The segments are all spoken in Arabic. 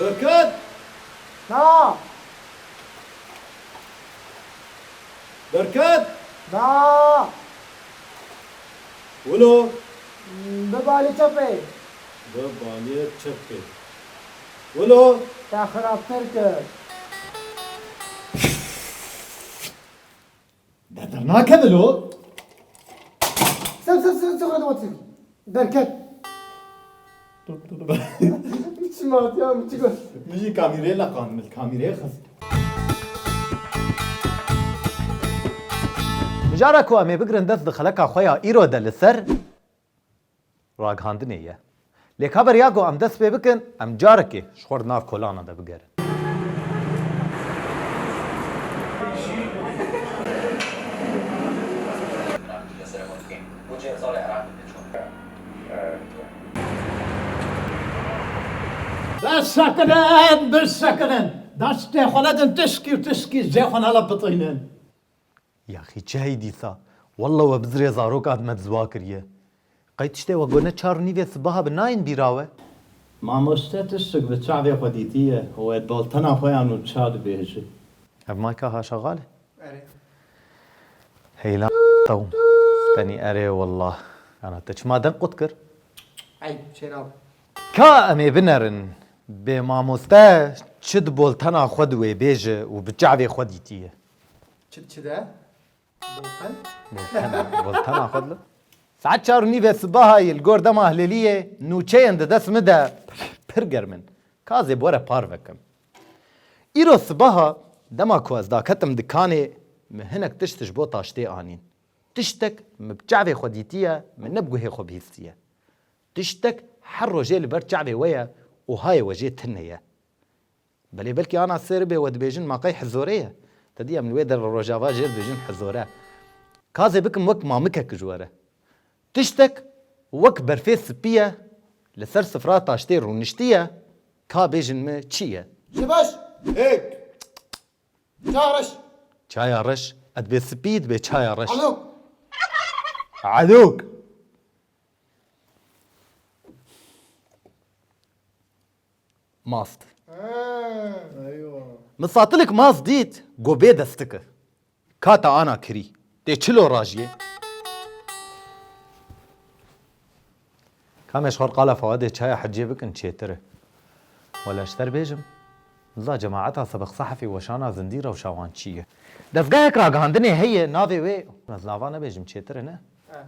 بركات نا بركات نا ولو ببالي تبي ببالية تشبكي ولو تاخر تركب درنا كذلو سم دوتي بركت سمعت يا متقول مجي كاميرا لقان من الكاميرا خس جارك وامي بقرن دست دخلك اخويا ايرو دلسر راق هاندنيه لك خبر ياكو ام دست بكن ام جارك شخور ناف كولانا ده بقر بالسكنن داشتي خلدن تشكي زي خنا لبطينن يا اخي چه ديسا والله وبزري زاروك اد متزواكريه قيتشتي وقلنا تشار نيفي صباها بناين بيراوه ما مستتشك بتشعبي قديتية هو البلطنة خويا تشاد بيجي مايكا ها شغاله هي لا طوم تاني اري والله انا تش ما دن قدكر عيب شناب كا امي بنرن بماموستا تشد بولتنا خدوي بيجي وبتشعبي خديتيه كذا بولتنا خد له ساعات شهر نيفي صباها الجور دما هليليه نوچه اند دس مده برجر من كازي بورا بارفكم ايرو صباها دما كواز دا كتم دكاني مهنك تشتش بو طاشتي انين تشتك مبجعبي خديتيه من نبقو هي خبيستيه تشتك حرو جيل برجعبي ويا وهاي وجه تنيه بلي بلكي انا سيربي ودبيجن ما قي حزوريه تدي من ويدر الرجافا جيل بيجن حزوره كازي بكم وك ما مكك جواره تشتك وك برفيس سبيه لسر سفرات تاشتير ونشتيه كا بيجن ما تشيه شباش هيك شارش چايا رش اد بي سبيد بي چايا رش علوك عدوك ماست ايوه مصاطلك ماست ديت قوبي دستك كاتا انا كري تي چلو راجيه كامش خور قالا فوادي چايا حجي بكن چيتره ولا اشتر بيجم لا جماعتها سبق صحفي وشانا زنديره وشاوانشيه دزگاهك راگاندني هي ناوي وي نزلاوانا بيجم چيتره نه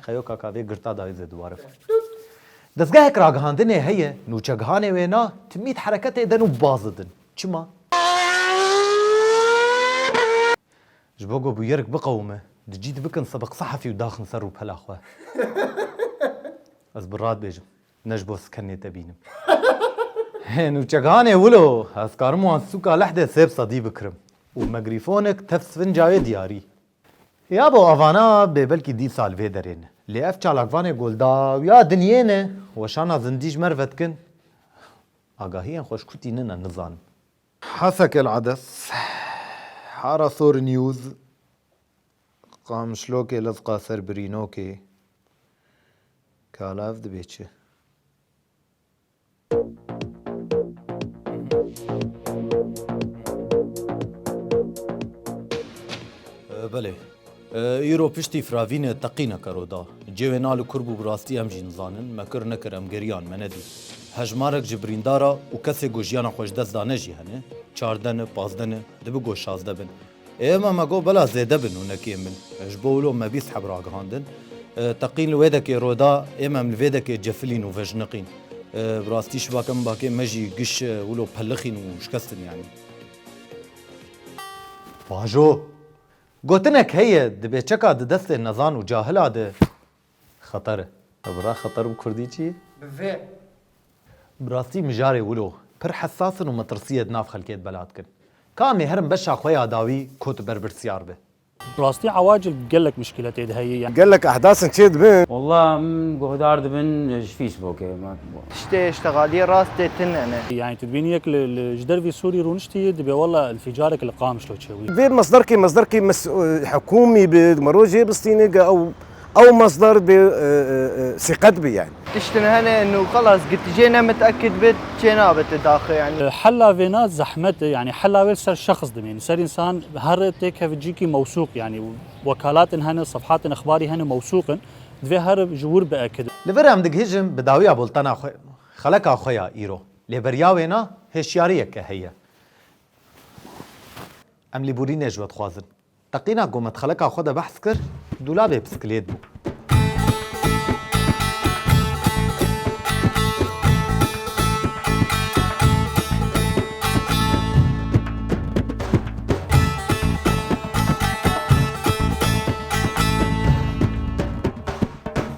خيو كاكاوي گرتا دايز دوارف دزگاهك راگاندني هي نوچگهانه وينا تميت حركته دنو بازدن چما جبوگو بو يرك بقومه دجيت بكن سبق صحفي وداخن سر بهلا اخوه از براد بيجم نجبو سكني تبينم نوچگهانه ولو از كارمو سوكا لحده سيب صدي بكرم وميكروفونك تفسفن جاي دياري يا بو افانا ببلكي دي سال فيدرين لي اف چالاكوانه گولدا ويا دنينه وشانا زنديج مرفتكن آگاهيا خوشكوتي ننا نزان حسك العدس حارة ثور نيوز قام شلوكي لزقا سربرينوكي كالاف دبيتشه بله ایرو پشتی فراوین تقینه کرودا جوه نالو کربو براستی ام جین زانن مکر نکر ام گریان مندی هجمارک جبریندارا و کسی گوشیانا خوش دست دانه جی هنه 14 15 دبو گوش 16 بن اما مگو بلا زیده بن و نکیم بن اجبولو مبیس حبراغ هاندن تقین لویدک رودا اما من لویدک جفلین و وجنقین براستیش باکم باکی مجی گش ولو پلخین و شکستن يعني باجو قوتنك هي دبي تشكا دست النظان وجاهل هذا خطر برا خطر بكردي شي بفي براستي مجاري ولو پر حساس ومترسيه ناف خلكيت بلادكن كامي هرم بشا خويا داوي كوت بربر سيار به بلاستي عواجل قال لك مشكلتي ده هي يعني قال لك احداث نشيد بين والله قهدار دبن فيش بوكي ما اشتغالية راستي تنعنى يعني تبينيك الجدر في سوري رونشتي دبي والله انفجارك اللي قام شلو تشوي في مصدركي حكومي بمروجي بستينيقة او او مصدر ثقت بي يعني. تشتن هنا انه خلاص قلت جينا متاكد بيت جينا بتداخل يعني. حلا فينا زحمته يعني حلا ويل سر شخص دم يعني سر انسان هر تيك هفجيكي موثوق يعني وكالات هنا صفحات اخباري هنا موثوقا دفي هر جور باكد لبر ام دهجم بداوية بولتنا خلقا خويا إيرو لبرياوينا هشيارية كهية ام لبوريني جوات خوازن تقينا قومت خلقا خودا بحث كر دولابي بسكليت بو